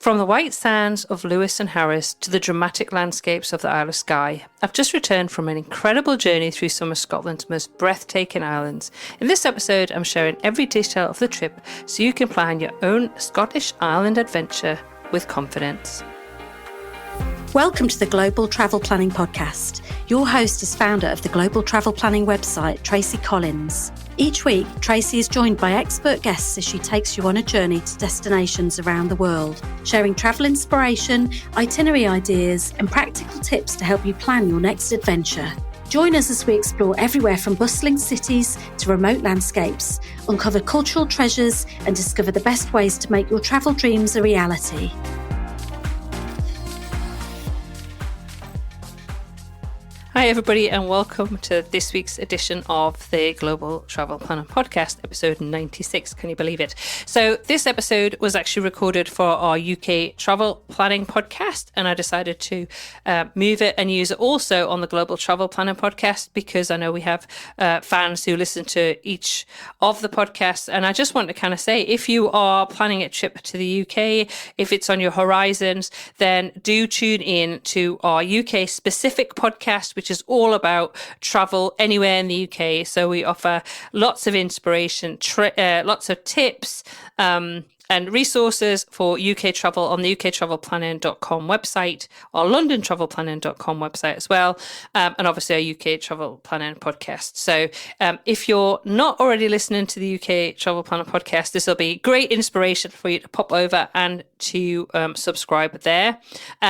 From the white sands of Lewis and Harris to the dramatic landscapes of the Isle of Skye, I've just returned from an incredible journey through some of Scotland's most breathtaking islands. In this episode, I'm sharing every detail of the trip so you can plan your own Scottish island adventure with confidence. Welcome to the Global Travel Planning Podcast. Your host is founder of the Global Travel Planning website, Tracy Collins. Each week, Tracy is joined by expert guests as she takes you on a journey to destinations around the world, sharing travel inspiration, itinerary ideas, and practical tips to help you plan your next adventure. Join us as we explore everywhere from bustling cities to remote landscapes, uncover cultural treasures, and discover the best ways to make your travel dreams a reality. Hi everybody and welcome to this week's edition of the Global Travel Planner Podcast, episode 96, can you believe it? So this episode was actually recorded for our UK travel planning podcast, and I decided to move it and use it also on the Global Travel Planner Podcast because I know we have fans who listen to each of the podcasts, and I just want to kind of say, if you are planning a trip to the UK, if it's on your horizons, then do tune in to our UK specific podcast, which is all about travel anywhere in the UK. So we offer lots of inspiration, lots of tips, and resources for UK travel on the uktravelplanning.com website, our londontravelplanning.com website as well, and obviously our UK Travel Planning podcast. So if you're not already listening to the UK Travel Planner podcast, this will be great inspiration for you to pop over and to subscribe there.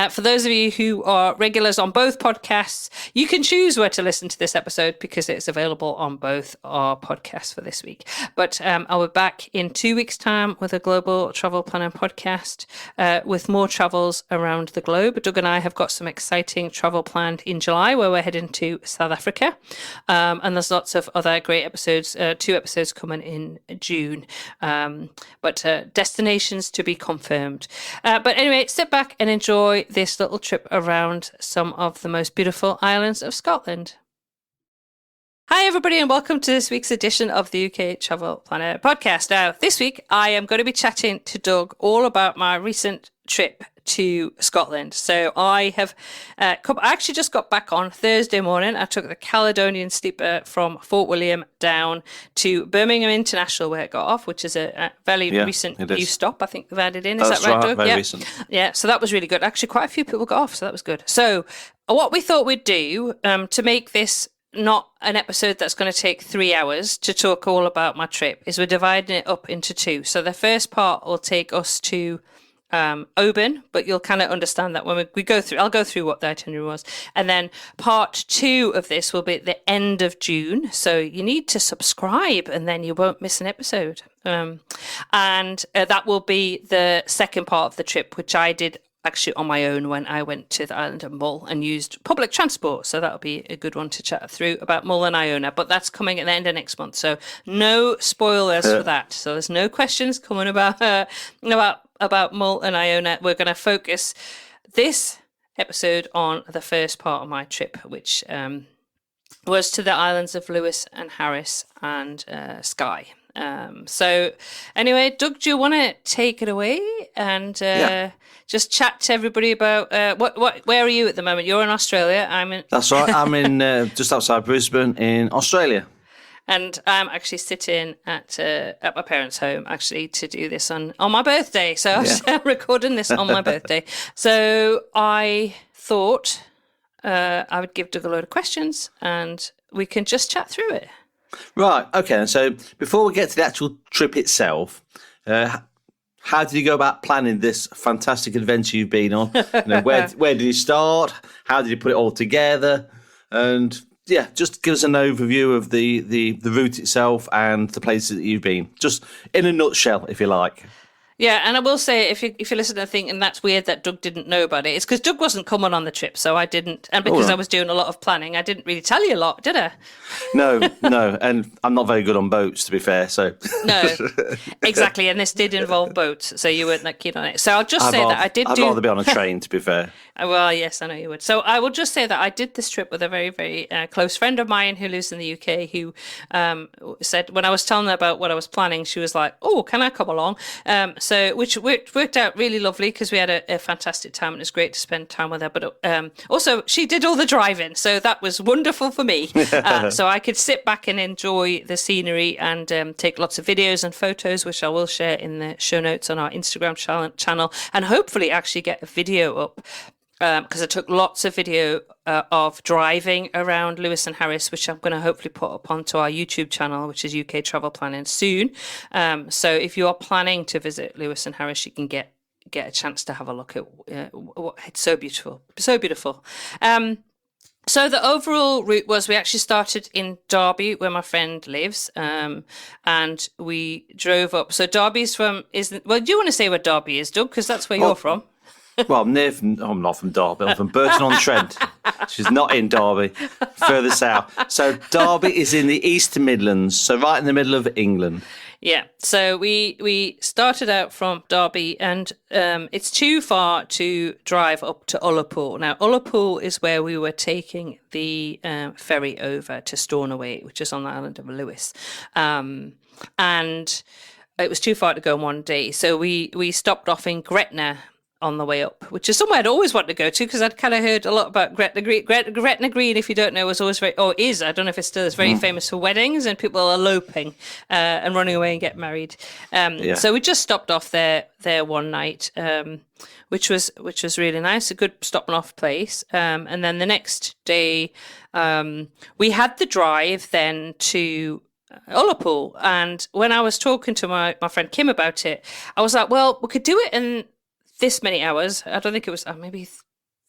For those of you who are regulars on both podcasts, you can choose where to listen to this episode because it's available on both our podcasts for this week. But I'll be back in 2 weeks' time with a Global Travel Planning Podcast with more travels around the globe. Doug and I have got some exciting travel planned in July where we're heading to South Africa, and there's lots of other great episodes, 2 episodes coming in June, but destinations to be confirmed. But anyway, sit back and enjoy this little trip around some of the most beautiful islands of Scotland. Hi everybody and welcome to this week's edition of the UK Travel Planner Podcast. Now, this week I am going to be chatting to Doug all about my recent trip to Scotland. So I have I actually just got back on Thursday morning. I took the Caledonian sleeper from Fort William down to Birmingham International where it got off, which is a fairly recent new stop. I think they've added in. Is that right, Doug? Very recent. Yeah, so that was really good. Actually, quite a few people got off, so that was good. So what we thought we'd do to make this not an episode that's going to take 3 hours to talk all about my trip is we're dividing it up into 2. So the first part will take us to Oban, but you'll kind of understand that when we go through, I'll go through what the itinerary was. And then part 2 of this will be at the end of June. So you need to subscribe and then you won't miss an episode. And that will be the second part of the trip, which I did actually on my own when I went to the island of Mull and used public transport. So that'll be a good one to chat through about Mull and Iona, but that's coming at the end of next month. So no spoilers for that. So there's no questions coming about Mull and Iona. We're going to focus this episode on the first part of my trip, which was to the islands of Lewis and Harris and Skye. So anyway, Doug, do you want to take it away and just chat to everybody about where are you at the moment? You're in Australia. That's right. I'm in just outside Brisbane in Australia. And I'm actually sitting at my parents' home actually to do this on my birthday. So I'm recording this on my birthday. So I thought I would give Doug a load of questions and we can just chat through it. Right, okay. So before we get to the actual trip itself, how did you go about planning this fantastic adventure you've been on? Where did you start? How did you put it all together? And yeah, just give us an overview of the route itself and the places that you've been. Just in a nutshell, if you like. Yeah, and I will say, if you listen to think, and that's weird that Doug didn't know about it, it's because Doug wasn't coming on the trip, so I didn't, and because I was doing a lot of planning, I didn't really tell you a lot, did I? No, and I'm not very good on boats, to be fair, so... No, exactly, and this did involve boats, so you weren't that keen on it. So I'll just say that I'd rather be on a train, to be fair. Well, yes, I know you would. So I will just say that I did this trip with a very, very close friend of mine who lives in the UK, who said, when I was telling her about what I was planning, she was like, oh, can I come along? so which worked out really lovely because we had a fantastic time and it was great to spend time with her. But also she did all the driving, so that was wonderful for me. So I could sit back and enjoy the scenery and take lots of videos and photos, which I will share in the show notes on our Instagram channel, and hopefully actually get a video up. Because I took lots of video of driving around Lewis and Harris, which I'm going to hopefully put up onto our YouTube channel, which is UK Travel Planning soon. So if you are planning to visit Lewis and Harris, you can get a chance to have a look at it's so beautiful, so beautiful. So the overall route was we actually started in Derby, where my friend lives, and we drove up. So Derby's do you want to say where Derby is, Doug? Because that's where you're from. Well, I'm not from Derby. I'm from Burton-on-Trent. She's not in Derby, further south. So Derby is in the East Midlands, so right in the middle of England. Yeah. So we started out from Derby, and it's too far to drive up to Ullapool. Now, Ullapool is where we were taking the ferry over to Stornoway, which is on the island of Lewis, and it was too far to go in one day. So we stopped off in Gretna on the way up, which is somewhere I'd always wanted to go to because I'd kind of heard a lot about Gretna Green. Gretna Green, if you don't know, was always I don't know if it still is, very famous for weddings and people eloping and running away and get married. So we just stopped off there one night, which was really nice, a good stopping off place. And then the next day, we had the drive then to Ullapool. And when I was talking to my friend Kim about it, I was like, well, we could do it in this many hours. I don't think it was maybe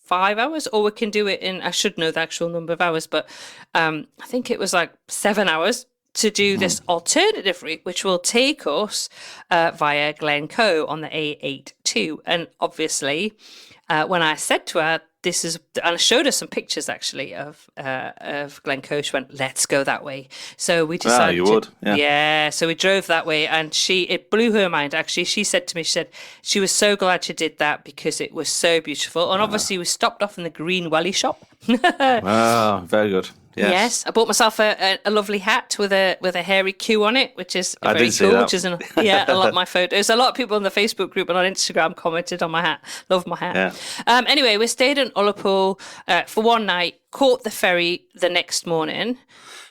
5 hours, or we can do it in, I should know the actual number of hours, but I think it was like 7 hours to do this alternative route, which will take us via Glencoe on the A82. And obviously, when I said to her, and I showed her some pictures actually of Glencoe, she went, let's go that way. So we decided so we drove that way, and it blew her mind actually. She said to me, she was so glad she did that because it was so beautiful. And obviously we stopped off in the Green Welly shop. Wow, very good. Yes, I bought myself a lovely hat with a hairy Q on it, which is very cool. Which is I love my photos. A lot of people on the Facebook group and on Instagram commented on my hat. Love my hat. Yeah. Anyway, we stayed in Ullapool for one night. Caught the ferry the next morning.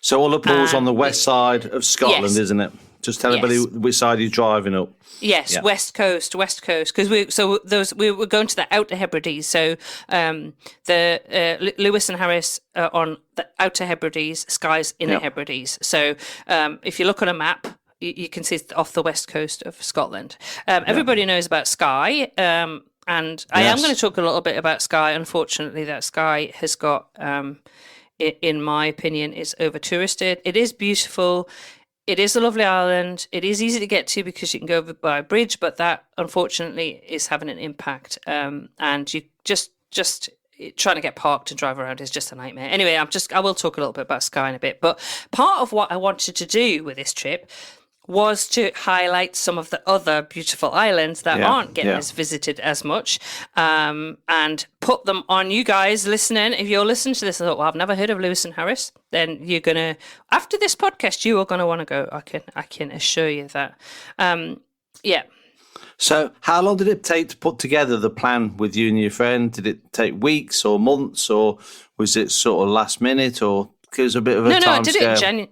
So Ullapool's on the west side of Scotland, isn't it? Just tell everybody which side you're driving up. Yes, West Coast, because we were going to the Outer Hebrides. So the Lewis and Harris are on the Outer Hebrides, Skye's Inner Hebrides. So if you look on a map, you can see it's off the west coast of Scotland. Everybody knows about Skye, and I am going to talk a little bit about Skye. Unfortunately, that Skye has got, in my opinion, is over touristed. It is beautiful. It is a lovely island. It is easy to get to because you can go over by a bridge, but that unfortunately is having an impact. And you just trying to get parked and drive around is just a nightmare. Anyway, I will talk a little bit about Skye in a bit. But part of what I wanted to do with this trip was to highlight some of the other beautiful islands that aren't getting as visited as much, and put them on you guys listening. If you're listening to this and thought, well, I've never heard of Lewis and Harris, then you're going to, after this podcast, you are going to want to go. I can assure you that. So how long did it take to put together the plan with you and your friend? Did it take weeks or months, or was it sort of last minute, or gives a bit of a time I did it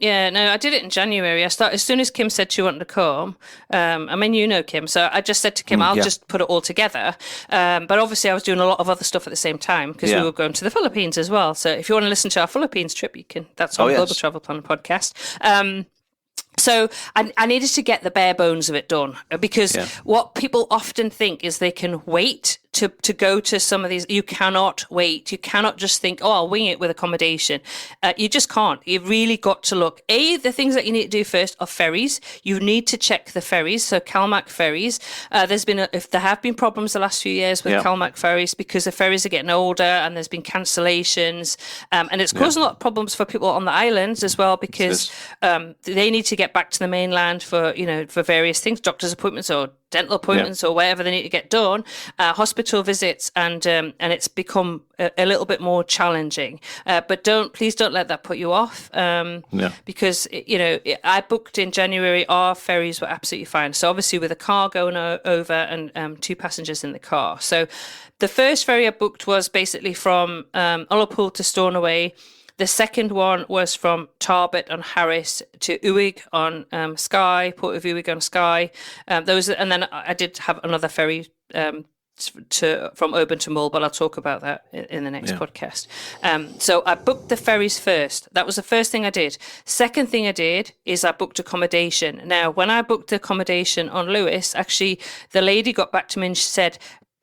in I did it in January. I started as soon as Kim said she wanted to come. I mean, you know Kim, so I just said to Kim, I'll just put it all together. But obviously, I was doing a lot of other stuff at the same time because we were going to the Philippines as well. So if you want to listen to our Philippines trip, you can. That's on Global Travel Planning podcast. So I needed to get the bare bones of it done because what people often think is they can wait to go to some of these. You cannot wait. You cannot just think, oh, I'll wing it with accommodation. You just can't. You've really got to look. The things that you need to do first are ferries. You need to check the ferries. So CalMac ferries. If there have been problems the last few years with CalMac ferries because the ferries are getting older and there's been cancellations, and it's causing a lot of problems for people on the islands as well because they need to get back to the mainland for various things, doctor's appointments or dental appointments or whatever they need to get done, hospital visits, and it's become a little bit more challenging. But please don't let that put you off, because I booked in January. Our ferries were absolutely fine. So obviously with a car going over and 2 passengers in the car. So the first ferry I booked was basically from Ullapool to Stornoway. The second one was from Tarbert on Harris to Uig on Skye, Port of Uig on Skye. And then I did have another ferry from Oban to Mull, but I'll talk about that in the next podcast. So I booked the ferries first. That was the first thing I did. Second thing I did is I booked accommodation. Now, when I booked the accommodation on Lewis, actually, the lady got back to me and she said,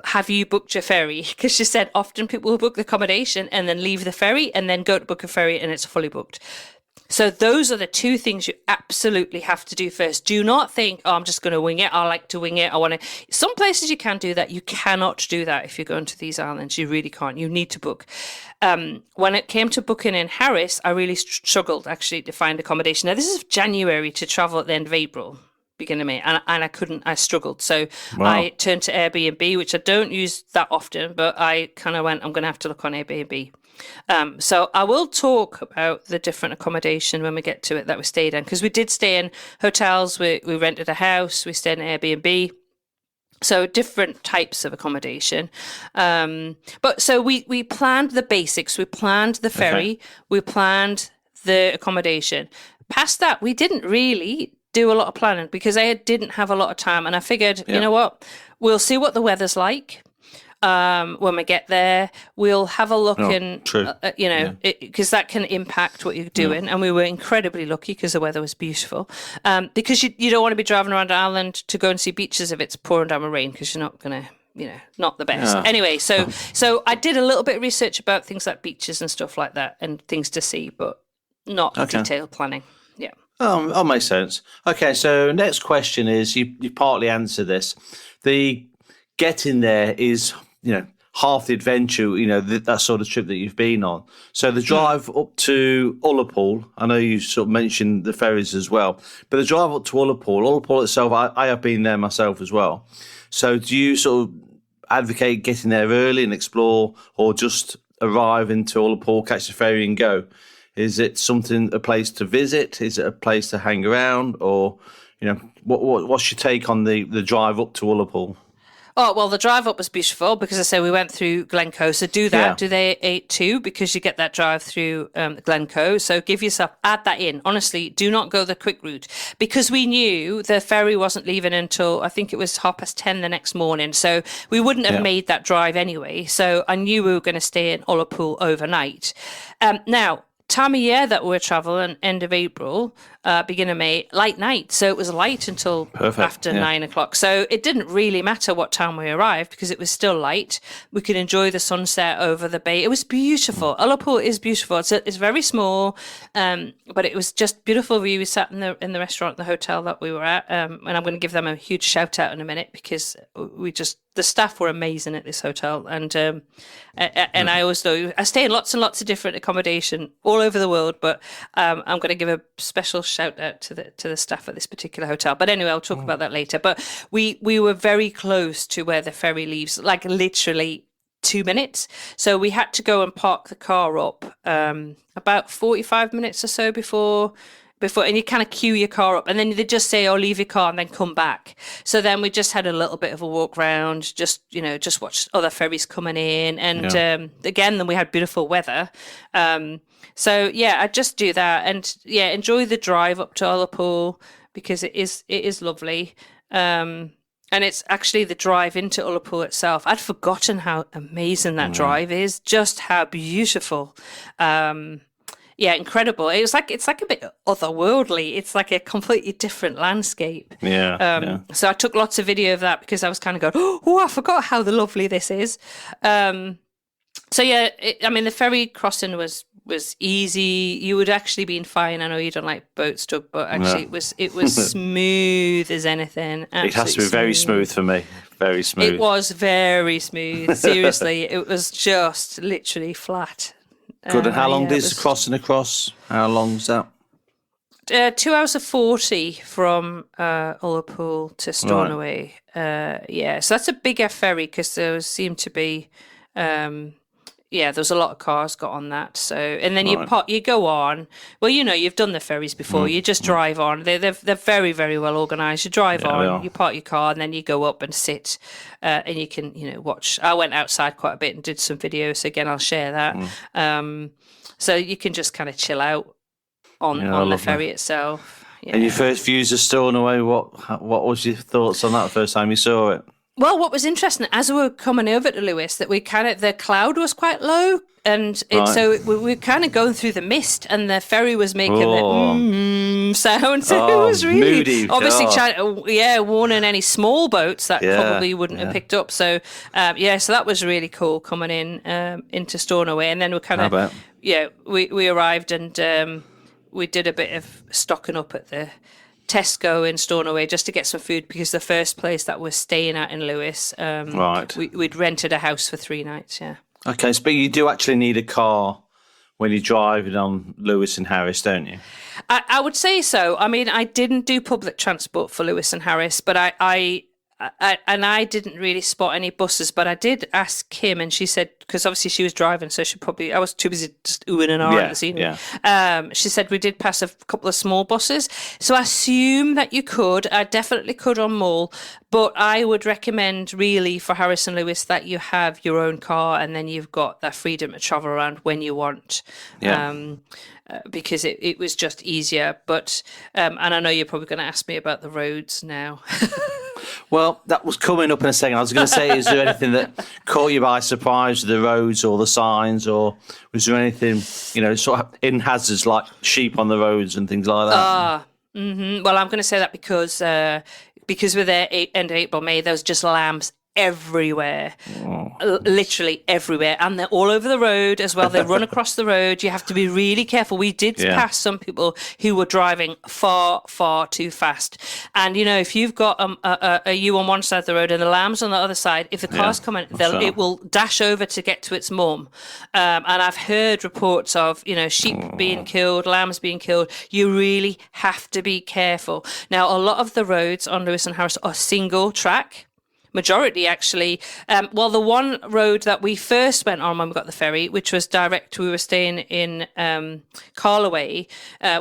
have you booked your ferry? Because she said often people will book the accommodation and then leave the ferry and then go to book a ferry and it's fully booked. So those are the 2 things you absolutely have to do first. Do not think, I'm just going to wing it. I like to wing it. Some places you can do that. You cannot do that if you're going to these islands. You really can't. You need to book. When it came to booking in Harris, I really struggled actually to find accommodation. Now, this is January to travel at the end of April. Beginning of May, and I struggled. So I turned to Airbnb, which I don't use that often, but I kind of went, I'm going to have to look on Airbnb. So I will talk about the different accommodation when we get to it that we stayed in, because we did stay in hotels, we rented a house, we stayed in Airbnb. So different types of accommodation. But so we planned the basics, we planned the ferry, we planned the accommodation. Past that, we didn't really do a lot of planning because I didn't have a lot of time, and I figured, you know what, we'll see what the weather's like when we get there. We'll have a look because that can impact what you're doing. And we were incredibly lucky because the weather was beautiful. Because you don't want to be driving around the island to go and see beaches if it's pouring down with rain, because you're not going to, not the best. Anyway, so I did a little bit of research about things like beaches and stuff like that and things to see, but not detailed planning. Yeah. Oh, makes sense. Okay, so next question is, you partly answered this. The getting there is, half the adventure, that sort of trip that you've been on. So the drive up to Ullapool, I know you sort of mentioned the ferries as well, but the drive up to Ullapool itself, I have been there myself as well. So do you sort of advocate getting there early and explore, or just arrive into Ullapool, catch the ferry and go? Is it a place to visit? Is it a place to hang around? Or, what's your take on the drive up to Ullapool? Oh, well, the drive up was beautiful because I say we went through Glencoe. So do that. Do the 8-2 because you get that drive through Glencoe. So add that in. Honestly, do not go the quick route because we knew the ferry wasn't leaving until I think it was 10:30 the next morning. So we wouldn't have made that drive anyway. So I knew we were going to stay in Ullapool overnight. Now, time of year that we're traveling, end of April, beginning of May, light night. So it was light until after 9 o'clock. So it didn't really matter what time we arrived because it was still light. We could enjoy the sunset over the bay. It was beautiful. Ullapool is beautiful. It's very small, but it was just beautiful view. We sat in the restaurant, the hotel that we were at, and I'm going to give them a huge shout out in a minute because the staff were amazing at this hotel, and I always do. I stay in lots and lots of different accommodation all over the world, but I'm going to give a special shout out to the staff at this particular hotel. But anyway, I'll talk about that later. But we were very close to where the ferry leaves, like literally 2 minutes. So we had to go and park the car up about 45 minutes or so before, and you kind of queue your car up, and then they just say, leave your car and then come back. So then we just had a little bit of a walk around, just watch other ferries coming in. And again, then we had beautiful weather. So I just do that and enjoy the drive up to Ullapool because it is lovely. And it's actually the drive into Ullapool itself. I'd forgotten how amazing that drive is, just how beautiful. Incredible. It's like a bit otherworldly. It's like a completely different landscape. So I took lots of video of that because I was kind of going, I forgot how lovely this is. The ferry crossing was easy. You would actually been fine. I know you don't like boats, Doug, but actually it was smooth as anything. It has to be very smooth for me. Very smooth. It was very smooth. Seriously, it was just literally flat. Good. And how long is crossing across? How long is that? 2 hours of 40 from Ullapool to Stornoway. Right. So that's a bigger ferry because there seemed to be, there was a lot of cars got on that. So, and then you go on. Well, you've done the ferries before. You just drive on. They're very, very well organised. You drive on, you park your car, and then you go up and sit, and you can, watch. I went outside quite a bit and did some videos. So again, I'll share that. So you can just kind of chill out on the ferry itself. Yeah. And your first views of Stornoway, what was your thoughts on that the first time you saw it? Well, what was interesting, as we were coming over to Lewis, that the cloud was quite low, and so we were kind of going through the mist, and the ferry was making the sound. So it was really moody. Obviously warning any small boats that probably wouldn't have picked up. So so that was really cool coming into Stornoway, and then we kind of we arrived and we did a bit of stocking up at the Tesco in Stornoway just to get some food, because the first place that we're staying at in Lewis, we'd rented a house for 3 nights. Yeah. Okay, but you do actually need a car when you're driving on Lewis and Harris, don't you? I would say so. I mean, I didn't do public transport for Lewis and Harris, but I didn't really spot any buses, but I did ask Kim, and she said, because obviously she was driving, so I was too busy just oohing and ahhing this evening. Yeah. She said we did pass a couple of small buses, so I assume that you could. I definitely could on Mull, but I would recommend really for Harris and Lewis that you have your own car, and then you've got that freedom to travel around when you want. Yeah. Because it was just easier. But and I know you're probably going to ask me about the roads now. Well, that was coming up in a second. I was going to say, is there anything that caught you by surprise, the roads or the signs, or was there anything, sort of hidden hazards like sheep on the roads and things like that? Well, I'm going to say that because we're there end of April, May, there was just lambs everywhere, literally everywhere, and they're all over the road as well. They run across the road. You have to be really careful. We did pass some people who were driving far, far too fast, and if you've got a ewe on one side of the road and the lambs on the other side, if the car's coming, it will dash over to get to its mum. And I've heard reports of sheep being killed, lambs being killed. You really have to be careful. Now, a lot of the roads on Lewis and Harris are single track. Majority, actually. The one road that we first went on when we got the ferry, which was direct, we were staying in Carloway,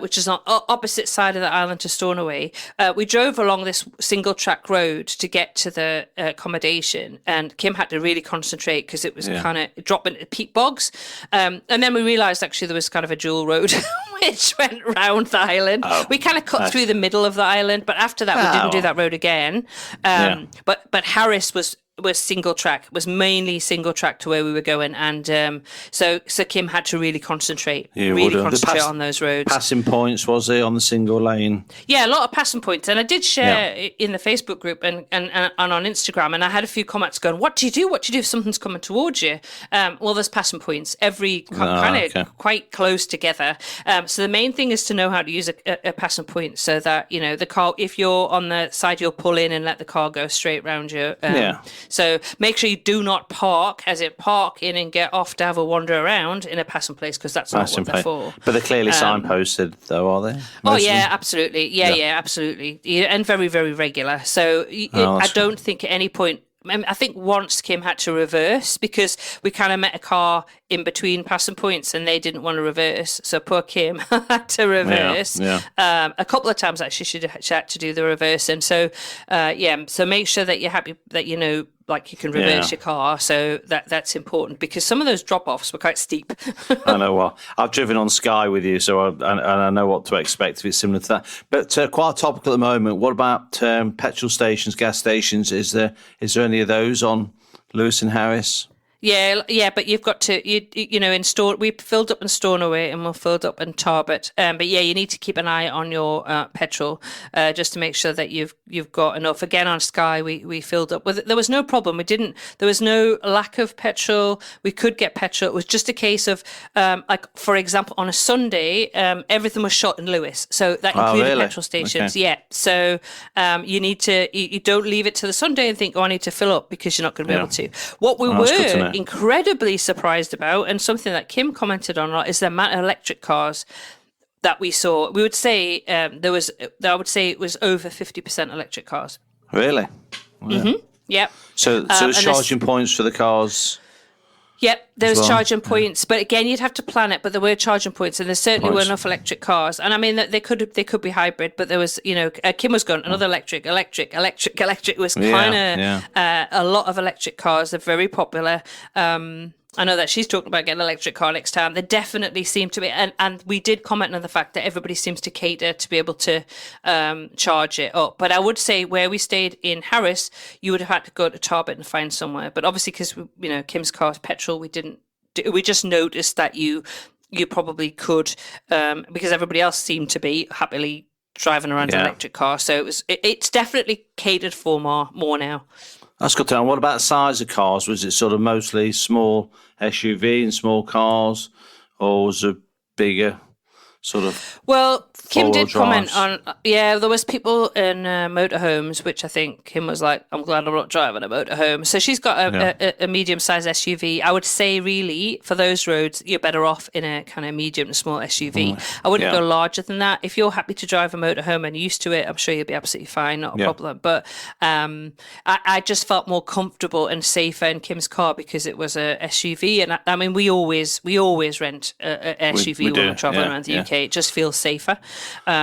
which is on opposite side of the island to Stornoway. We drove along this single track road to get to the accommodation, and Kim had to really concentrate because it was kind of dropping into peat bogs. And then we realised actually there was kind of a dual road which went round the island. We kind of cut through the middle of the island, but after that we didn't do that road again. But Harris was single track, was mainly single track to where we were going, and so Kim had to really concentrate, on those roads. Passing points, was there on the single lane? Yeah, a lot of passing points, and I did share in the Facebook group and on Instagram, and I had a few comments going, "What do you do? What do you do if something's coming towards you?" Well, there's passing points, quite close together. So the main thing is to know how to use a passing point, so that the car, if you're on the side, you'll pull in and let the car go straight round you. So make sure you do not park in and get off to have a wander around in a passing place, because that's not what they're for. But they're clearly signposted, though, are they? Mostly? Oh, yeah, absolutely. Yeah, absolutely. And very, very regular. So I don't think at any point, I think once Kim had to reverse because we kind of met a car in between passing points and they didn't want to reverse. So poor Kim had to reverse. A couple of times actually she had to do the reverse. And so, so make sure that you're happy that like you can reverse your car. So that's important because some of those drop-offs were quite steep. I know. Well, I've driven on Skye with you, so I know what to expect if it's similar to that. But quite topical at the moment. What about petrol stations, gas stations? Is there any of those on Lewis and Harris? Yeah, but you've got to, we filled up in Stornoway and we'll filled up in Tarbert. But yeah, you need to keep an eye on your petrol just to make sure that you've got enough. Again, on Skye, we filled up. There was no problem. There was no lack of petrol. We could get petrol. It was just a case of, like, for example, on a Sunday, everything was shut in Lewis. So that included petrol stations. Okay. Yeah. So you don't leave it to the Sunday and think, I need to fill up, because you're not going to be able to. What we were incredibly surprised about, and something that Kim commented on a lot, is the amount of electric cars. that we saw, we would say I would say it was over 50% electric cars. Really? Wow. Yep. So there's charging points for the cars. Yep, there was well. charging points, but again, you'd have to plan it. But there were charging points, and there certainly were enough electric cars. And I mean, they could be hybrid, but there was, Kim was going another electric. It was kind of a lot of electric cars. They're very popular. I know that she's talking about getting an electric car next time. They definitely seem to be, and we did comment on the fact that everybody seems to cater to be able to charge it up. But I would say where we stayed in Harris, you would have had to go to Tarbert and find somewhere. But obviously, because Kim's car is petrol, we just noticed that you probably could, because everybody else seemed to be happily driving around an electric car. So it's definitely catered for more now. That's good to know. What about the size of cars? Was it sort of mostly small SUV and small cars, or was it bigger sort of? Well, Kim did drives? comment on, there was people in motorhomes, which I think Kim was like, I'm glad I'm not driving a motorhome. So she's got a medium-sized SUV. I would say really for those roads, you're better off in a kind of medium to small SUV. I wouldn't go larger than that. If you're happy to drive a motorhome and used to it, I'm sure you'll be absolutely fine, not a problem. But I just felt more comfortable and safer in Kim's car because it was a SUV. And I mean, we always rent a SUV when we're traveling around the UK. It just feels safer.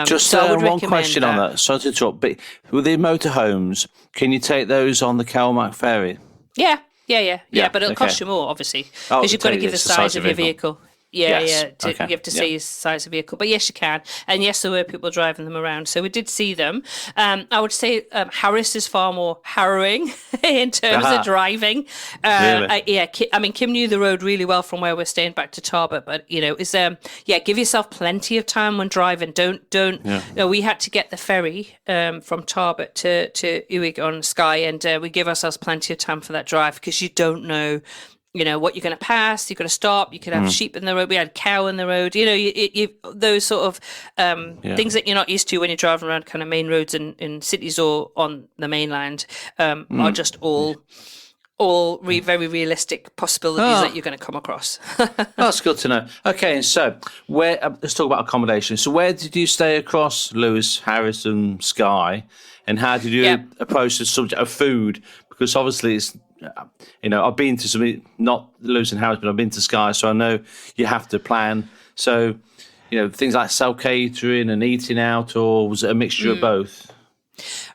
Just so I would one question on that. Sorry to interrupt, but with the motorhomes, can you take those on the CalMac ferry? Yeah, but it'll cost you more, obviously, because you've got to give the size of your vehicle. You have to say your size of vehicle. But yes, you can. And yes, there were people driving them around. So we did see them. I would say Harris is far more harrowing in terms of driving. Really? I mean, Kim knew the road really well from where we're staying back to Tarbert. But, give yourself plenty of time when driving. We had to get the ferry from Tarbert to Uig on Skye. And we give ourselves plenty of time for that drive because you don't know what you're going to pass, you're going to stop, you could have sheep in the road, we had cow in the road, you those sort of things that you're not used to when you're driving around kind of main roads in cities or on the mainland are just all very realistic possibilities that you're going to come across. That's good to know. Okay, so let's talk about accommodation. So where did you stay across Lewis, Harris and Skye, and how did you approach the subject of food? Because obviously it's, I've been to some, not Lewis and Harris, but I've been to Skye, so I know you have to plan. So, things like self-catering and eating out, or was it a mixture of both?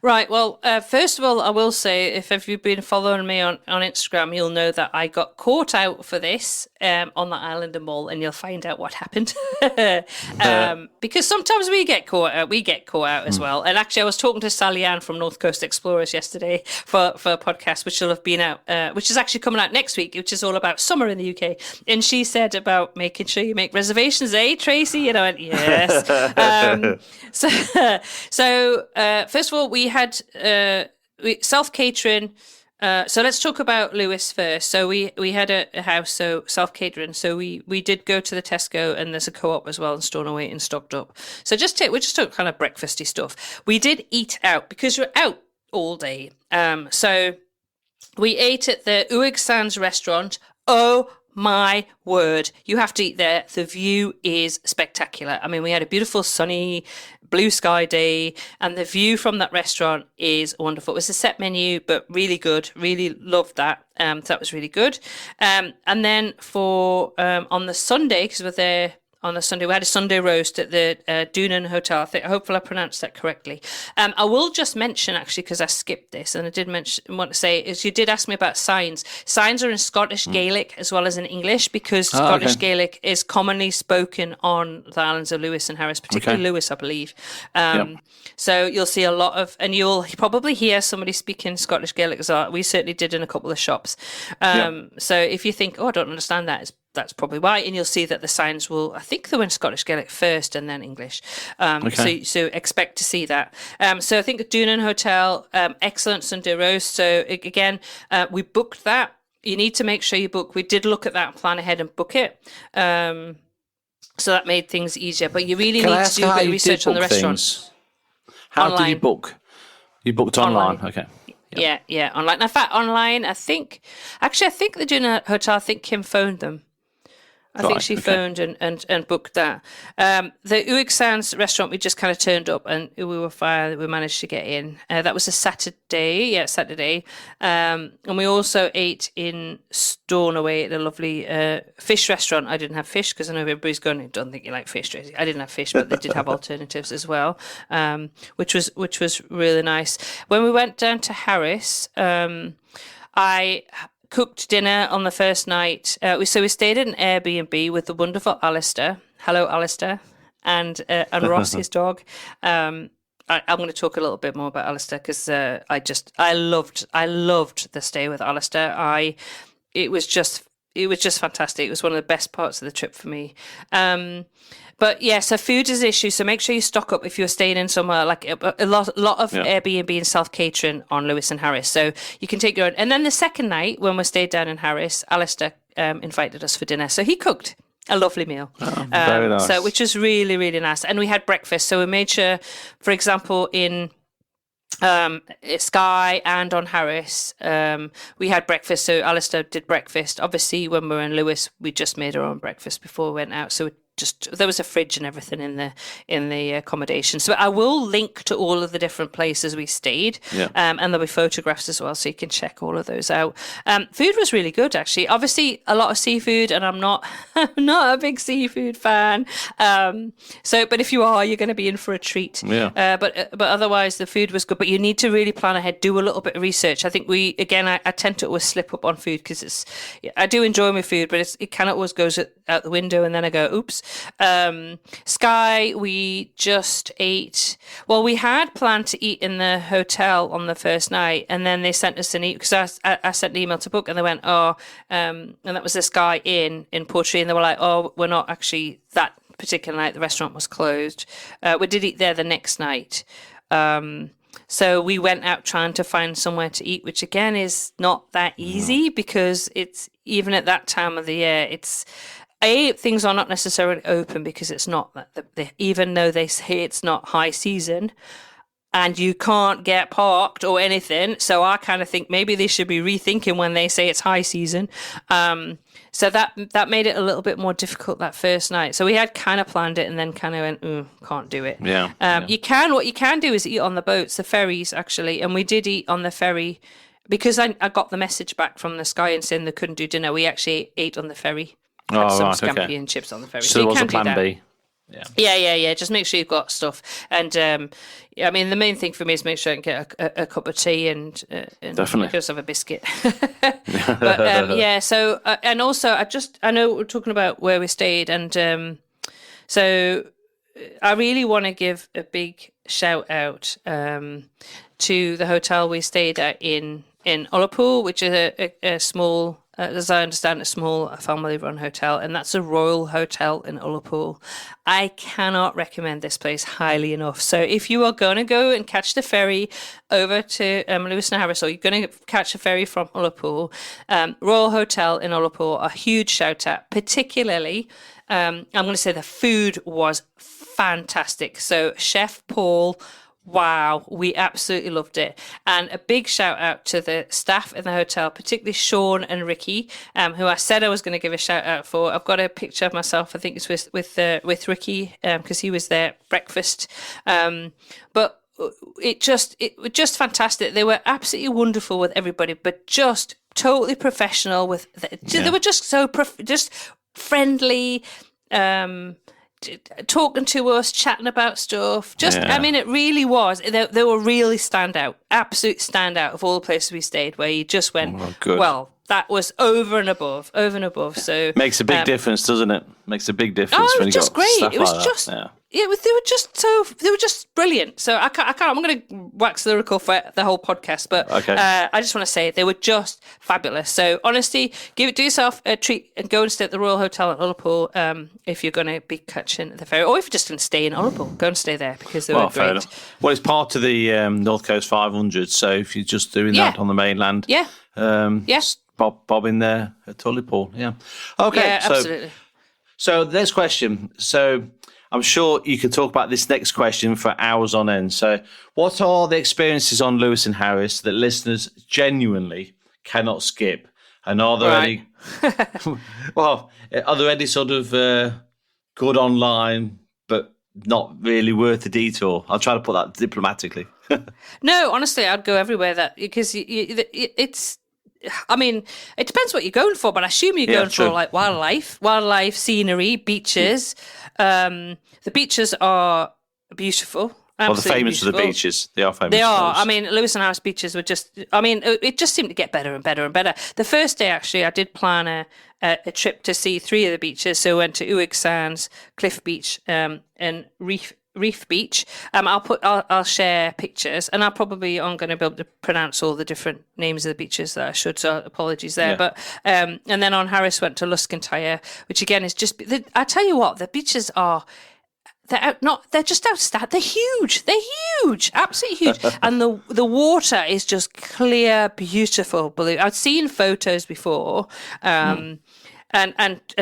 Right. Well, first of all, I will say, if you've been following me on Instagram, you'll know that I got caught out for this on the Islander Mall, and you'll find out what happened. Because sometimes we get caught out as well. And actually, I was talking to Sally Ann from North Coast Explorers yesterday for a podcast, which will have been out, which is actually coming out next week, which is all about summer in the UK. And she said about making sure you make reservations, Tracy? And I went, yes. So first of all, we had self-catering. So let's talk about Lewis first. So we had a house, so self-catering. So we did go to the Tesco, and there's a co-op as well in Stornoway and stocked up. So we just took kind of breakfasty stuff. We did eat out because we're out all day. So we ate at the Uig Sands restaurant. Oh my word, you have to eat there. The view is spectacular. I mean, we had a beautiful sunny blue sky day, and the view from that restaurant is wonderful. It was a set menu, but really good. Really loved that. So that was really good. And then for on the Sunday, because we're there on the Sunday, we had a Sunday roast at the Doonan Hotel. Hopefully I pronounced that correctly. I will just mention, actually, because I skipped this, and I did want to say, is you did ask me about signs. Signs are in Scottish Gaelic as well as in English, because Scottish Gaelic is commonly spoken on the islands of Lewis and Harris, particularly Lewis, I believe. So you'll see a lot of, and you'll probably hear somebody speaking Scottish Gaelic as well. We certainly did in a couple of shops. So if you think, I don't understand that, that's probably why, and you'll see that the signs will, I think they were in Scottish Gaelic first and then English. So expect to see that. So I think Doonan Hotel, excellent Sunday roast. So again, we booked that. You need to make sure you book. We did look at that and plan ahead and book it. So that made things easier. But you really need to do a bit of research on the restaurants. How did you book? You booked online. Okay. Yeah, online. In fact, online, I think the Doonan Hotel, I think Kim phoned them. I think she phoned and booked that. The Uig Sands restaurant, we just kind of turned up and we were fine. We managed to get in. That was a Saturday. And we also ate in Stornoway at a lovely fish restaurant. I didn't have fish because I know everybody's going, I don't think you like fish, Tracy. I didn't have fish, but they did have alternatives as well, which was really nice. When we went down to Harris, I cooked dinner on the first night. We stayed at an Airbnb with the wonderful Alistair. Hello, Alistair, and Ross, his dog. I'm going to talk a little bit more about Alistair because I loved the stay with Alistair. It was just fantastic. It was one of the best parts of the trip for me. But yeah, so food is an issue. So make sure you stock up if you're staying in somewhere like a lot of Airbnb and self-catering on Lewis and Harris. So you can take your own. And then the second night when we stayed down in Harris, Alistair invited us for dinner. So he cooked a lovely meal. Oh, very nice. So which was really, really nice. And we had breakfast. So we made sure, for example, in Skye and on Harris, we had breakfast. So Alistair did breakfast. Obviously, when we were in Lewis, we just made our own breakfast before we went out. So there was a fridge and everything in the accommodation. So I will link to all of the different places we stayed, and there'll be photographs as well, so you can check all of those out. Food was really good, actually. Obviously, a lot of seafood, and I'm not a big seafood fan. But if you are, you're going to be in for a treat. Yeah. But otherwise, the food was good. But you need to really plan ahead, do a little bit of research. I think I tend to always slip up on food because I do enjoy my food, but it kind of always goes out the window, and then I go, oops. Skye, we just ate. Well, we had planned to eat in the hotel on the first night, and then they sent us an email because I sent an email to book, and they went, and that was the Skye Inn in Portree, and they were like, we're not actually that particular night. The restaurant was closed. We did eat there the next night. So we went out trying to find somewhere to eat, which again is not that easy because it's even at that time of the year, things are not necessarily open because it's not even though they say it's not high season and you can't get parked or anything. So I kind of think maybe they should be rethinking when they say it's high season. So that made it a little bit more difficult that first night. So we had kind of planned it and then kind of went, can't do it. Yeah. What you can do is eat on the boats, the ferries actually. And we did eat on the ferry because I got the message back from the Skye and saying they couldn't do dinner. We actually ate on the ferry. Some scampi and chips on the ferry. So there was a plan B. Yeah. Just make sure you've got stuff. And I mean, the main thing for me is make sure I can get a cup of tea and definitely just have a biscuit. But So and also, I know we're talking about where we stayed, and so I really want to give a big shout out to the hotel we stayed at in Ullapool, which is a small. As I understand, a small family-run hotel, and that's a Royal Hotel in Ullapool. I cannot recommend this place highly enough. So if you are going to go and catch the ferry over to Lewis and Harris, or you're going to catch a ferry from Ullapool, Royal Hotel in Ullapool, a huge shout-out, particularly, I'm going to say the food was fantastic. So Chef Paul, wow, we absolutely loved it. And a big shout out to the staff in the hotel, particularly Sean and Ricky, who I said I was going to give a shout out for. I've got a picture of myself, I think it's with Ricky, because he was there at breakfast. But it was just fantastic. They were absolutely wonderful with everybody, but just totally professional they were just so just friendly, talking to us, chatting about stuff. I mean, it really was. They were really absolute standout of all the places we stayed, where you just went, well, that was over and above. So makes a big difference, doesn't it? Makes a big difference. It was just great. It was just. They were just brilliant. So I can't. I'm going to wax lyrical for the whole podcast, but I just want to say they were just fabulous. So honestly, do yourself a treat and go and stay at the Royal Hotel at Ullapool if you're going to be catching the ferry, or if you're just going to stay in Ullapool, go and stay there because they were great. Fair enough. Well, it's part of the North Coast 500, so if you're just doing that on the mainland, bob in there at Ullapool. Yeah. Okay. Yeah, absolutely. So the next question. So I'm sure you could talk about this next question for hours on end. So what are the experiences on Lewis and Harris that listeners genuinely cannot skip? And are there any Well, are there any sort of good online, but not really worth the detour? I'll try to put that diplomatically. No, honestly, I'd go everywhere because it's. I mean, it depends what you're going for, but I assume you're going for like wildlife, scenery, beaches. The beaches are beautiful. Well, they're famous for the beaches. They are famous. They are. I mean, Lewis and Harris beaches were just. I mean, it just seemed to get better and better and better. The first day, actually, I did plan a trip to see 3 of the beaches. So I went to Uig Sands, Cliff Beach, and Reef Beach. I'll share pictures, and I probably aren't going to be able to pronounce all the different names of the beaches that I should. So apologies there. Yeah. But and then on Harris went to Luscantire, which again is just. I tell you what, the beaches are. They're just outstanding. They're huge, absolutely huge. And the water is just clear, beautiful blue. I'd seen photos before, and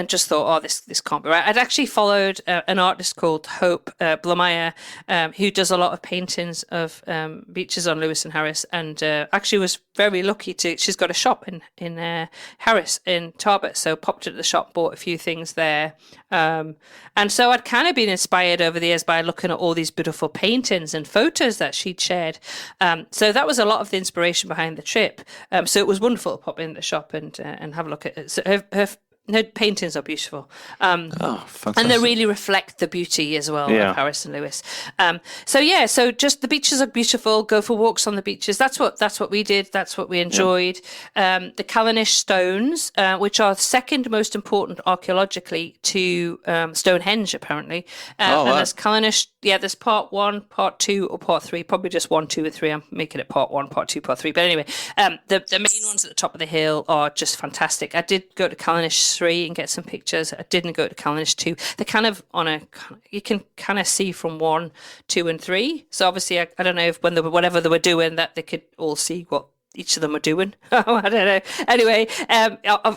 just thought, oh, this can't be right. I'd actually followed an artist called Hope Blameyer, who does a lot of paintings of beaches on Lewis and Harris, and actually was very lucky to. She's got a shop in Harris in Tarbert, so popped into the shop, bought a few things there, and so I'd kind of been inspired over the years by looking at all these beautiful paintings and photos that she'd shared. So that was a lot of the inspiration behind the trip. So it was wonderful to pop in the shop and have a look at it. So her paintings are beautiful. Fantastic. And they really reflect the beauty as well of Harris and Lewis. So just the beaches are beautiful. Go for walks on the beaches. That's what we did. That's what we enjoyed. The Callanish Stones, which are the second most important archaeologically to Stonehenge, apparently. And there's Callanish. Yeah, there's part 1, part 2, or part 3. Probably just 1, 2, and 3. I'm making it part 1, part 2, part 3. But anyway, the main ones at the top of the hill are just fantastic. I did go to Callanish 3 and get some pictures. I didn't go to Callanish 2. They're kind of you can kind of see from 1, 2, and 3. So obviously, I don't know if whatever they were doing, that they could all see what each of them are doing. I don't know. Anyway,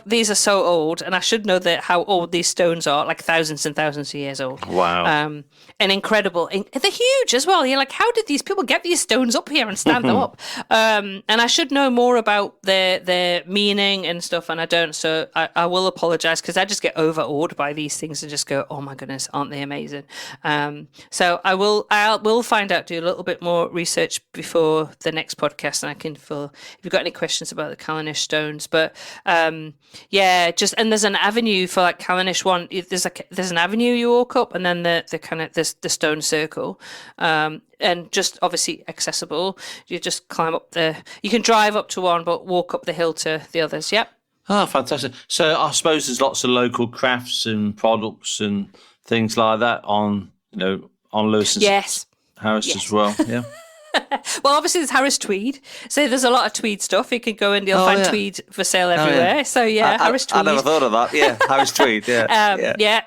these are so old, and I should know how old these stones are, like thousands and thousands of years old. Wow. And incredible. They're huge as well. You're like, how did these people get these stones up here and stand them up? And I should know more about their meaning and stuff, and I don't. So I will apologize, because I just get overawed by these things and just go, oh my goodness, aren't they amazing? So I will find out, do a little bit more research before the next podcast, and I can if you've got any questions about the Callanish stones. But and there's an avenue for like Callanish one. There's an avenue you walk up, and then the kind of the stone circle, and just obviously accessible. You just climb up you can drive up to one, but walk up the hill to the others. Yep. Oh, fantastic. So I suppose there's lots of local crafts and products and things like that on Lewis and Harris as well. Yeah. Well, obviously there's Harris Tweed, so there's a lot of tweed stuff. You can go and you'll find tweed for sale everywhere. Yeah. So Harris Tweed. I never thought of that. Yeah, Harris Tweed. Yeah.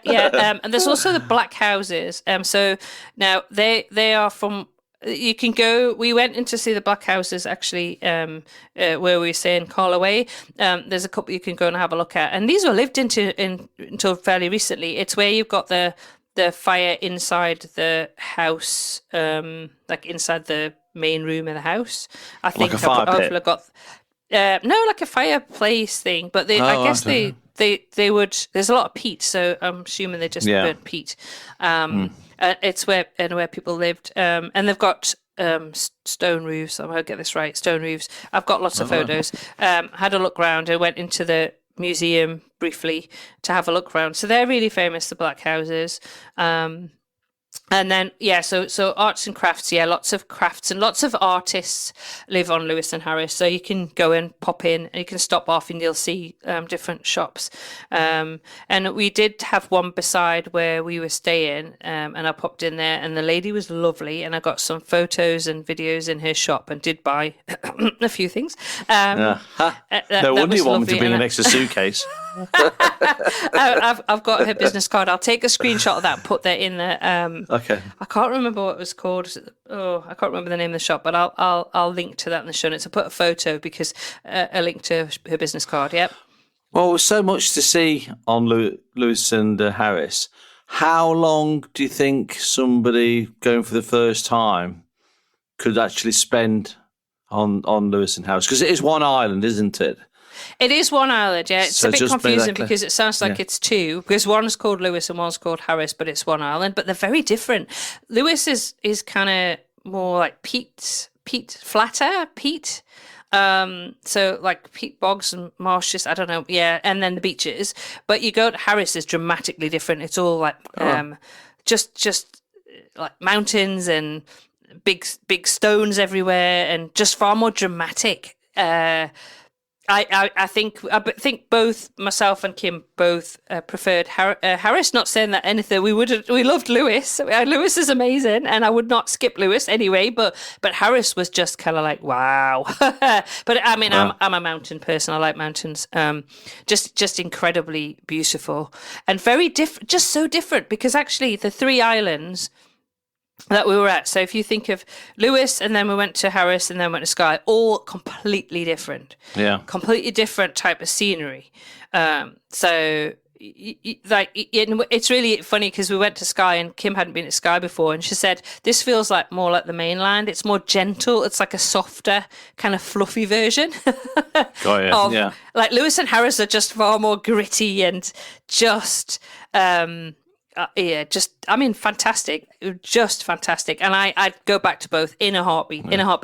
And there's also the blackhouses. So now they are from. You can go. We went in to see the blackhouses actually, where we were saying Carloway. There's a couple you can go and have a look at, and these were lived until fairly recently. It's where you've got the fire inside the house, like inside the main room of the house. I think like a fire pit. Got like a fireplace thing. But I guess they would. There's a lot of peat, so I'm assuming they just burnt peat. It's where people lived, and they've got stone roofs. I'm gonna get this right. Stone roofs. I've got lots of photos. Had a look round and went into the museum briefly to have a look around. So they're really famous, the blackhouses. And then, so arts and crafts, lots of crafts and lots of artists live on Lewis and Harris. So you can go and pop in and you can stop off and you'll see different shops. And we did have one beside where we were staying, and I popped in there and the lady was lovely, and I got some photos and videos in her shop and did buy a few things. No wonder you want me to bring an extra suitcase. I've got her business card. I'll take a screenshot of that and put that in the okay. I can't remember what it was called. I can't remember the name of the shop, but I'll link to that in the show notes. I'll put a photo because a link to her business card. Yep. Well, there's so much to see on Lewis and Harris. How long do you think somebody going for the first time could actually spend on Lewis and Harris? Because it is one island, isn't it? It is one island, yeah. It's So a bit just make that confusing clear. because it sounds like it's two, because one's called Lewis and one's called Harris, but it's one island, but they're very different. Lewis is kind of more like flatter peat. So like peat bogs and marshes, I don't know, yeah, and then the beaches. But you go to Harris is dramatically different. It's all like just like mountains and big stones everywhere, and just far more dramatic. I think both myself and Kim both preferred Harris. Not saying that anything, we loved Lewis. Lewis is amazing, and I would not skip Lewis anyway. But Harris was just kind of like wow. But I mean, wow. I'm a mountain person. I like mountains. Just incredibly beautiful and very different. Just so different because actually the three islands that we were at. So if you think of Lewis, and then we went to Harris, and then went to Skye, all completely different. Yeah, completely different type of scenery. So it's really funny because we went to Skye, and Kim hadn't been to Skye before, and she said this feels like more like the mainland. It's more gentle. It's like a softer, kind of fluffy version. Yeah. Like Lewis and Harris are just far more gritty and just. Fantastic, just fantastic. And I'd go back to both in a heartbeat.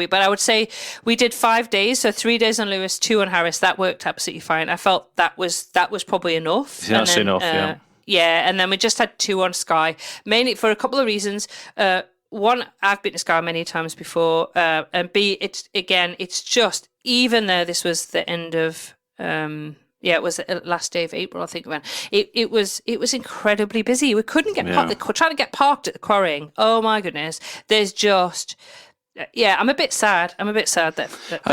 But I would say we did 5 days, so 3 days on Lewis, 2 on Harris. That worked absolutely fine. I felt that was probably enough. That's enough, yeah. Yeah, and then we just had 2 on Skye, mainly for a couple of reasons. One, I've been to Skye many times before, and B, it's just, even though this was the end of... it was the last day of April, I think. It was incredibly busy. We couldn't get trying to get parked at the quarrying. Oh my goodness! There's just I'm a bit sad. that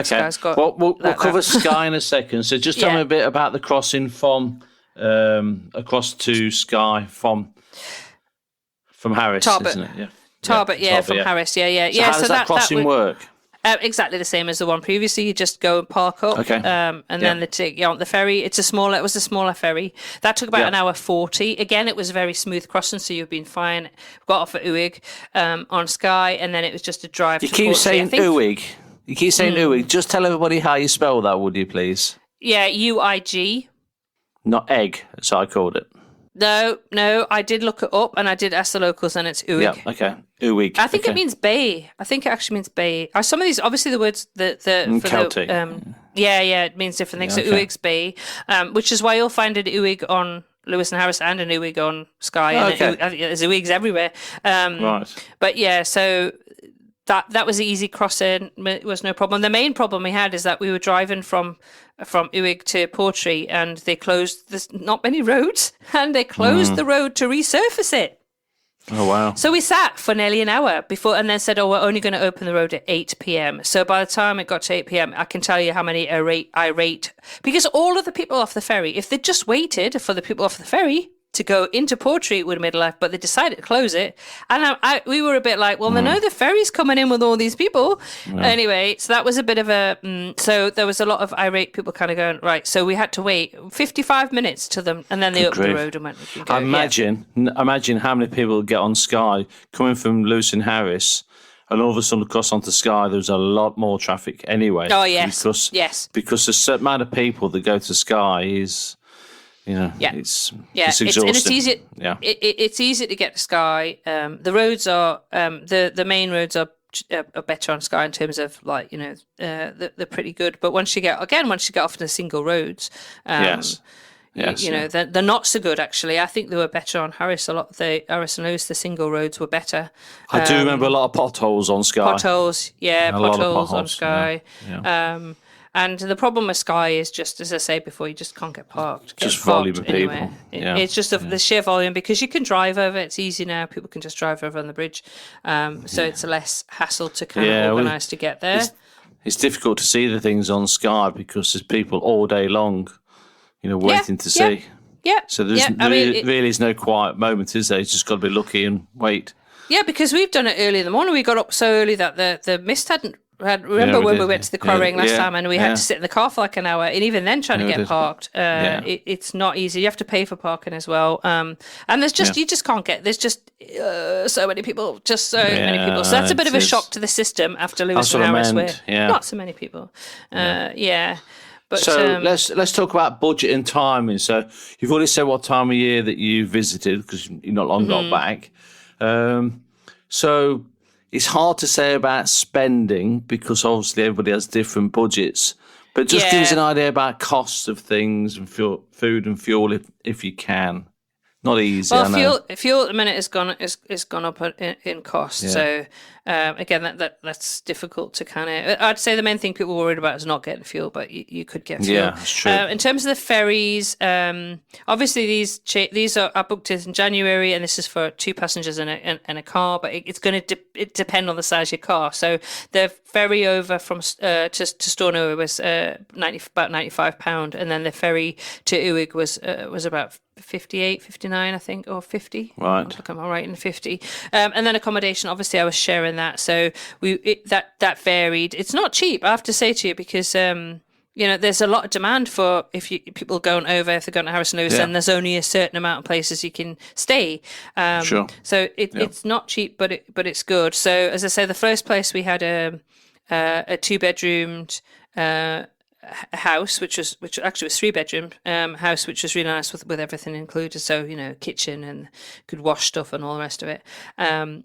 Skye's got. Well, we'll cover Skye in a second. So just tell me a bit about the crossing from across to Skye from Harris, Tarbert. isn't it? Yeah. Tarbert, from Harris. Yeah. So how does that crossing work? Exactly the same as the one previously. You just go and park up, and then they take you on the ferry. It was a smaller ferry that took about an hour 40. Again, it was a very smooth crossing, so you've been fine. Got off at Uig on Skye, and then it was just a drive. You keep saying Uig. You keep saying Uig. Just tell everybody how you spell that, would you please? Yeah, UIG. Not egg, as I called it. No, I did look it up and I did ask the locals, and it's Uig. Yeah, okay. Uig. I think it means bay. I think it actually means bay. Some of these, obviously, the words Celtic. It means different things. So Uig's bay, which is why you'll find an Uig on Lewis and Harris and an Uig on Skye. And there's Uigs everywhere. Right. But yeah, so that was an easy crossing. It was no problem. The main problem we had is that we were driving from Uig to Portree, and they closed. There's not many roads, and they closed the road to resurface it. Oh wow! So we sat for nearly an hour before, and then said, "Oh, we're only going to open the road at 8 p.m." So by the time it got to 8 p.m., I can tell you how many irate, because all of the people off the ferry, if they just waited for the people off the ferry to go into Portree, it would have made a life, but they decided to close it. And we were a bit like, well, they know the ferry's coming in with all these people. Yeah. Anyway, so that was a bit of so there was a lot of irate people kind of going, right, so we had to wait 55 minutes to them, and then they opened the road and went, we can go. Imagine how many people get on Skye coming from Lewis and Harris, and all of a sudden across onto Skye, there's a lot more traffic anyway. Oh, yes. Because the certain amount of people that go to Skye is... it's exhausting. It's easy. Yeah, it's easy to get to Skye. The roads are the main roads are better on Skye in terms of they're pretty good. But once you get off into single roads, they're not so good actually. I think they were better on Harris. A lot of the Harris and Lewis, the single roads were better. I do remember a lot of potholes on Skye. Potholes on Skye. Yeah. And the problem with Skye is just, as I say before, you just can't get parked. Just volume of people. It's just the sheer volume, because you can drive over. It's easy now. People can just drive over on the bridge. So it's less hassle to kind of organise to get there. It's difficult to see the things on Skye because there's people all day long, waiting to see. Yeah. So there really is no quiet moment, is there? You just got to be lucky and wait. Yeah, because we've done it early in the morning. We got up so early that the mist hadn't... Remember when we went to the quarrying last time, and we had to sit in the car for like an hour, and even then trying to get parked, it's not easy. You have to pay for parking as well, and there's you just can't get. There's just so many people, So that's a bit of a shock to the system after Lewis and Harris, where not so many people. But so let's talk about budget and timing. So you've already said what time of year that you visited because you've not long got back. So it's hard to say about spending because obviously everybody has different budgets. But just give us an idea about costs of things and food and fuel if you can. Not easy. Well, fuel at the minute has gone up in cost. Yeah. So again, that's difficult to kind of. I'd say the main thing people were worried about is not getting fuel, but you could get fuel. Yeah, that's true. In terms of the ferries, obviously these are booked in January, and this is for 2 passengers and a car. But it's going to depend on the size of your car. So the ferry over from to Stornoway was about £95, and then the ferry to Uig was about 58, 59, I think, or 50. Right. Am I right in 50? And then accommodation, obviously I was sharing that. So that varied. It's not cheap, I have to say to you, because there's a lot of demand for people going over, if they're going to Harris and Lewis, and there's only a certain amount of places you can stay. Sure. So it's not cheap, but it's good. So as I say, the first place we had a 2-bedroomed house, which actually was 3-bedroom house, which was really nice with everything included. So kitchen and could wash stuff and all the rest of it,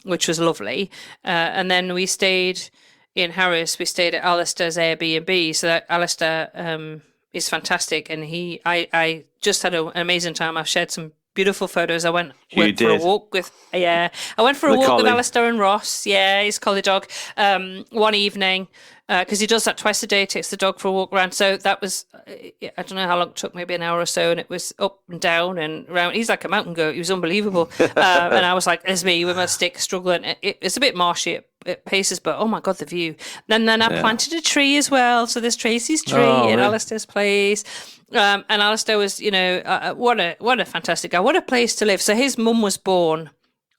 which was lovely. And then we stayed in Harris. We stayed at Alistair's Airbnb. So that Alistair is fantastic, and I just had an amazing time. I've shared some beautiful photos. I went for a walk with Alistair and Ross. Yeah, his collie dog. One evening. Because he does that twice a day, takes the dog for a walk around. So that was, I don't know how long it took, maybe an hour or so, and it was up and down and around. He's like a mountain goat. He was unbelievable. And I was like, there's me with my stick struggling. It's a bit marshy at paces, but oh my God, the view. And then I planted a tree as well. So there's Tracy's tree in Alistair's place. And Alistair was, what a fantastic guy. What a place to live. So his mum was born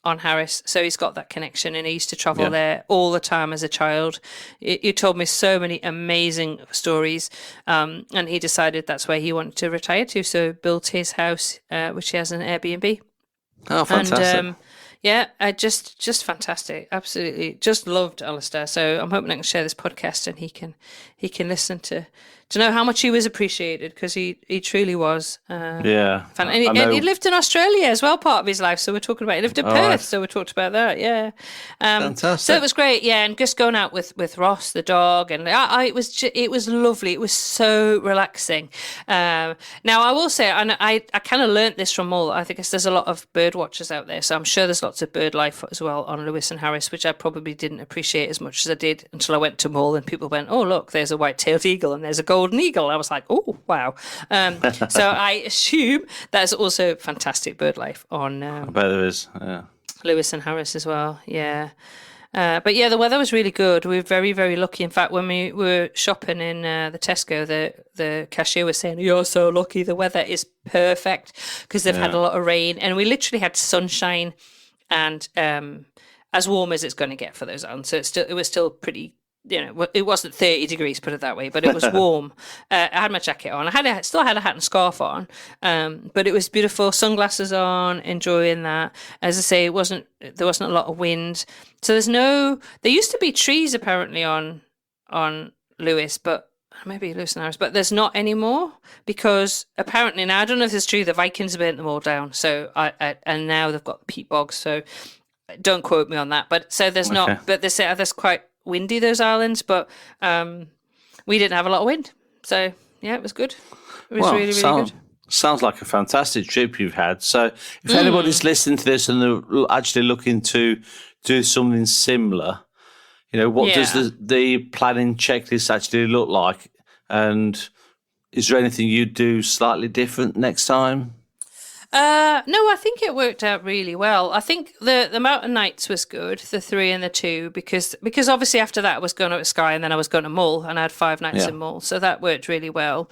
on Harris, so he's got that connection, and he used to travel there all the time as a child. You told me so many amazing stories, and he decided that's where he wanted to retire to, so built his house, which he has an Airbnb. Oh, fantastic. And just fantastic. Absolutely. Just loved Alistair. So I'm hoping I can share this podcast and he can listen to know how much he was appreciated, because he truly was. And he lived in Australia as well, part of his life. So we're talking about, he lived in Perth. So we talked about that. Yeah. Fantastic. So it was great. Yeah. And just going out with Ross, the dog, and it was lovely. It was so relaxing. Now I will say, and I kind of learnt this from Mull. I think there's a lot of bird watchers out there. So I'm sure there's lots of bird life as well on Lewis and Harris, which I probably didn't appreciate as much as I did until I went to Mull and people went, oh, look, there's a white-tailed eagle and there's a golden eagle. I was like, oh, wow. So I assume there's also fantastic bird life on I bet there is, Lewis and Harris as well, yeah. But yeah, the weather was really good. We were very, very lucky. In fact, when we were shopping in the Tesco, the cashier was saying, you're so lucky, the weather is perfect, because they've had a lot of rain. And we literally had sunshine and as warm as it's going to get for those islands. So it was still pretty, it wasn't 30 degrees, put it that way, but it was warm. I had my jacket on. I still had a hat and scarf on, but it was beautiful. Sunglasses on, enjoying that. As I say, there wasn't a lot of wind. So there used to be trees apparently on Lewis, but maybe Lewis and Harris, but there's not anymore, because apparently, now I don't know if it's true, the Vikings burnt them all down. So and now they've got peat bogs. So don't quote me on that. But so there's not, but they say there's quite windy, those islands, but we didn't have a lot of wind. So yeah, it was good. It was really, really good. Sounds like a fantastic trip you've had. So if anybody's listening to this and they're actually looking to do something similar, what does the planning checklist actually look like? And is there anything you'd do slightly different next time? No, I think it worked out really well. I think the mountain nights was good, the 3 and the 2, because obviously after that I was going to Skye and then I was going to Mull, and I had 5 nights in Mull, so that worked really well.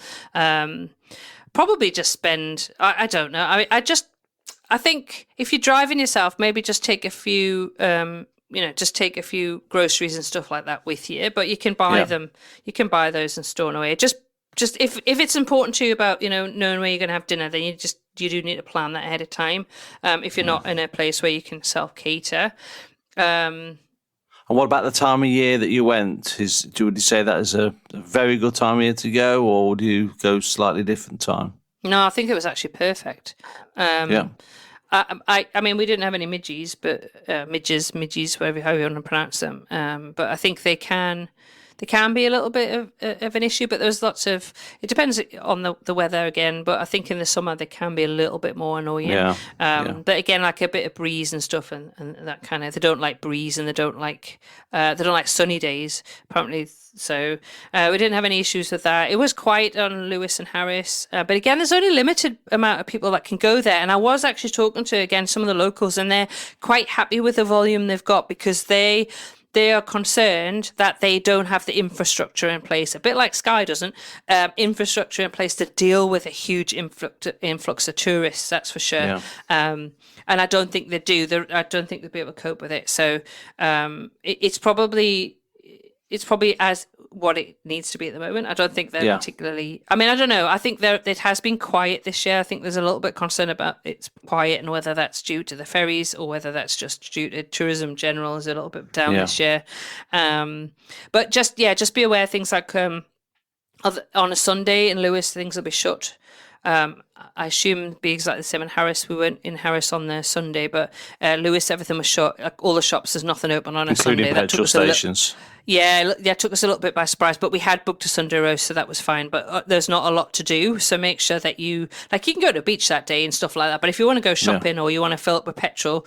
Probably just spend, I don't know. I think if you're driving yourself, maybe just take a few, just take a few groceries and stuff like that with you, but you can buy them. You can buy those in Stornoway. Just if it's important to you about, knowing where you're going to have dinner, then you do need to plan that ahead of time. If you're not in a place where you can self-cater. And what about the time of year that you went? Would you say that is a very good time of year to go, or would you go slightly different time? No, I think it was actually perfect. Yeah. I mean, we didn't have any midges, but midges, whatever how you want to pronounce them. But I think they can be a little bit of an issue. But there's lots of. It depends on the weather again. But I think in the summer they can be a little bit more annoying. Yeah. But again, like a bit of breeze and stuff, and that kind of. They don't like breeze, and they don't like sunny days. Apparently. So we didn't have any issues with that. It was quiet on Lewis and Harris. But again, there's only a limited amount of people that can go there. And I was actually talking to, again, some of the locals, and they're quite happy with the volume they've got because they are concerned that they don't have the infrastructure in place, a bit like Skye doesn't, infrastructure in place to deal with a huge influx of tourists, that's for sure. Yeah. And I don't think they do. I don't think they'll be able to cope with it. So it's probably as what it needs to be at the moment. I don't think they're particularly. I mean, I don't know. I think it has been quiet this year. I think there's a little bit concern about it's quiet and whether that's due to the ferries or whether that's just due to tourism in general is a little bit down this year. But just be aware things like on a Sunday in Lewis things will be shut. I assume it'd be exactly the same in Harris. We weren't in Harris on the Sunday, but Lewis, everything was shut. Like all the shops, there's nothing open on a Sunday. Including petrol stations. It took us a little bit by surprise, but we had booked a Sunday roast, so that was fine. But there's not a lot to do, so make sure that you can go to the beach that day and stuff like that. But if you want to go shopping or you want to fill up with petrol,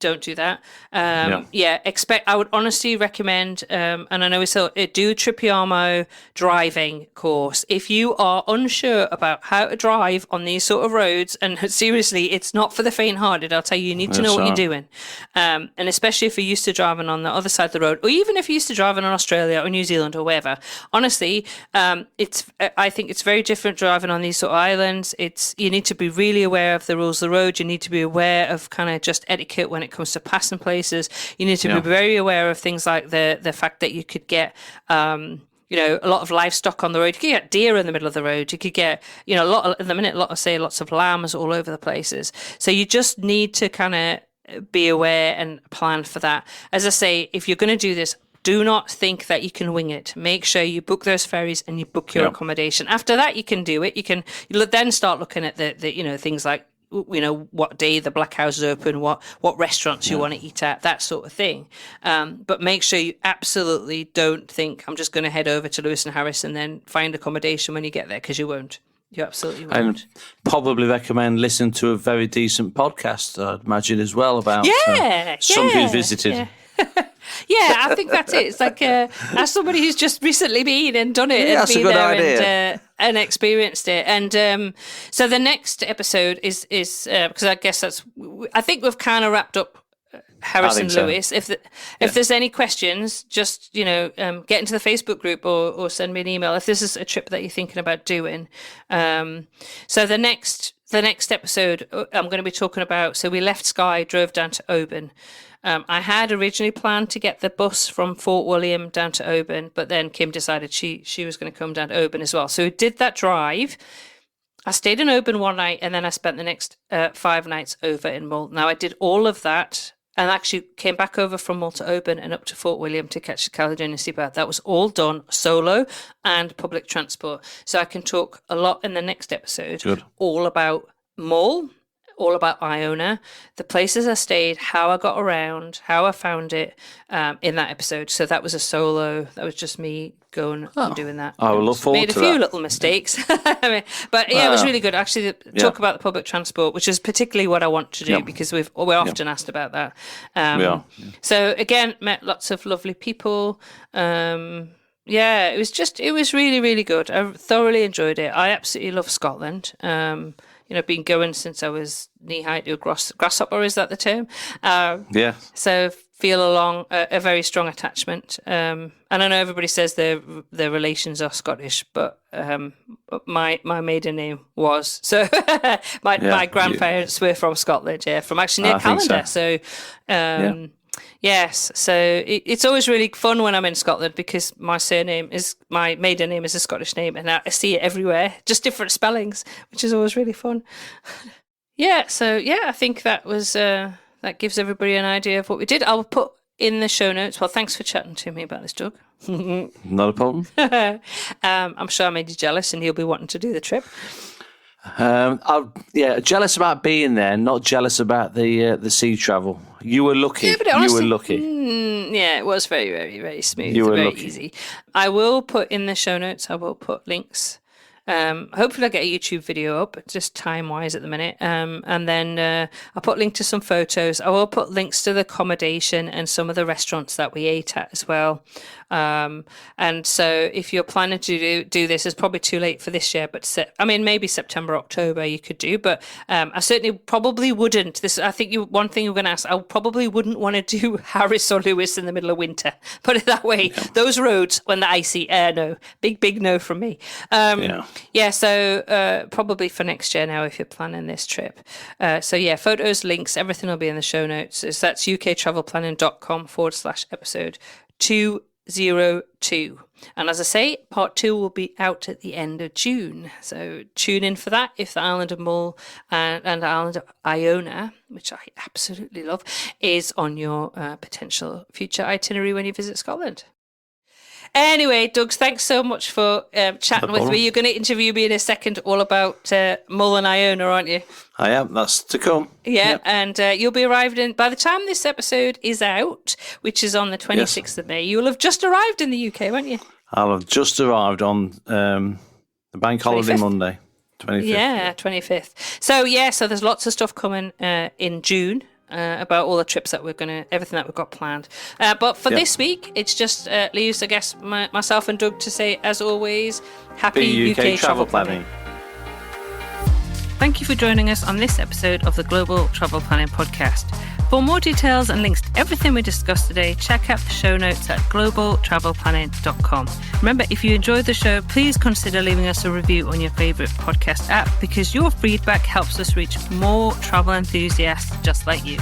don't do that. I would honestly recommend, and I know do a Trippiamo driving course. If you are unsure about how to drive on these sort of roads, and seriously, it's not for the faint-hearted, I'll tell you, you need to know what you're doing. And especially if you're used to driving on the other side of the road, or even if you're used to driving in Australia or New Zealand or wherever. Honestly, I think it's very different driving on these sort of islands. You need to be really aware of the rules of the road. You need to be aware of kind of just etiquette when it comes to passing places. You need to be very aware of things like the fact that you could get a lot of livestock on the road. You could get deer in the middle of the road. You could get lots of lambs all over the places. So you just need to kind of be aware and plan for that. As I say, if you're going to do this, do not think that you can wing it. Make sure you book those ferries and you book your accommodation. After that, you can do it. You'll then start looking at the things like what day the blackhouses open, what restaurants you want to eat at, that sort of thing. But make sure you absolutely don't think I'm just going to head over to Lewis and Harris and then find accommodation when you get there, because you won't. You absolutely won't. And probably recommend listening to a very decent podcast, I'd imagine, as well, about somebody who visited. Yeah, I think that's it. It's like as somebody who's just recently been and done it and been there and experienced it. And so the next episode is because I guess I think we've kind of wrapped up Harris and Lewis. So. If there's any questions, just get into the Facebook group or send me an email if this is a trip that you're thinking about doing. So the next episode I'm going to be talking about. So we left Skye, drove down to Oban. I had originally planned to get the bus from Fort William down to Oban, but then Kim decided she was going to come down to Oban as well. So we did that drive. I stayed in Oban one night, and then I spent the next 5 nights over in Mull. Now, I did all of that and actually came back over from Mull to Oban and up to Fort William to catch the Caledonian Seabird. That was all done solo and public transport. So I can talk a lot in the next episode all about Mull, all about Iona, the places I stayed, how I got around, how I found it in that episode. So that was a solo. That was just me going and doing that. I will look forward to that. Made a few little mistakes. It was really good. Actually, talk about the public transport, which is particularly what I want to do because we're often asked about that. So again, met lots of lovely people. It was really, really good. I thoroughly enjoyed it. I absolutely love Scotland. Been going since I was knee-high to a grasshopper, is that the term? So feel a very strong attachment. And I know everybody says their relations are Scottish, but my maiden name was. So my grandparents were from Scotland, from actually near Callendar. So yes, so it's always really fun when I'm in Scotland because my maiden name is a Scottish name, and I see it everywhere, just different spellings, which is always really fun. I think that was that gives everybody an idea of what we did. I'll put in the show notes. Well, thanks for chatting to me about this, Doug. Not a problem. I'm sure I made you jealous and you'll be wanting to do the trip. Jealous about being there, not jealous about the sea travel. You were lucky. Yeah, but honestly, you were lucky. It was very, very, very smooth. You were very lucky. Easy. I will put in the show notes, I will put links. Hopefully I'll get a YouTube video up, just time-wise at the minute. And then I'll put a link to some photos. I will put links to the accommodation and some of the restaurants that we ate at as well. And so if you're planning to do this, it's probably too late for this year, but maybe September, October you could do, but I certainly probably wouldn't. One thing you're going to ask, I probably wouldn't want to do Harris or Lewis in the middle of winter. Put it that way. No. Those roads, when they're icy, no. Big no from me. So probably for next year now if you're planning this trip. Photos, links, everything will be in the show notes. That's uktravelplanning.com/episode 202. And as I say, part 2 will be out at the end of June. So tune in for that if the island of Mull and the island of Iona, which I absolutely love, is on your potential future itinerary when you visit Scotland. Anyway, Doug, thanks so much for chatting with me. You're going to interview me in a second all about Mull and Iona, aren't you? I am. That's to come. Yeah, yep. And you'll be arrived by the time this episode is out, which is on the 26th of May, you'll have just arrived in the UK, won't you? I'll have just arrived on the bank holiday 25th? Monday, 25th. Yeah, 25th. So there's lots of stuff coming in June. About all the trips that everything that we've got planned. But for this week, it's just leaves, I guess, myself and Doug to say, as always, happy UK travel planning. Thank you for joining us on this episode of the Global Travel Planning Podcast. For more details and links to everything we discussed today, check out the show notes at globaltravelplanning.com. Remember, if you enjoyed the show, please consider leaving us a review on your favourite podcast app because your feedback helps us reach more travel enthusiasts just like you.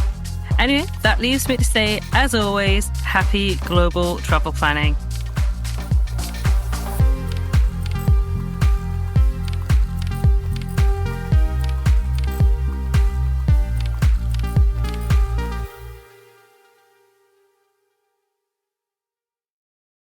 Anyway, that leaves me to say, as always, happy global travel planning.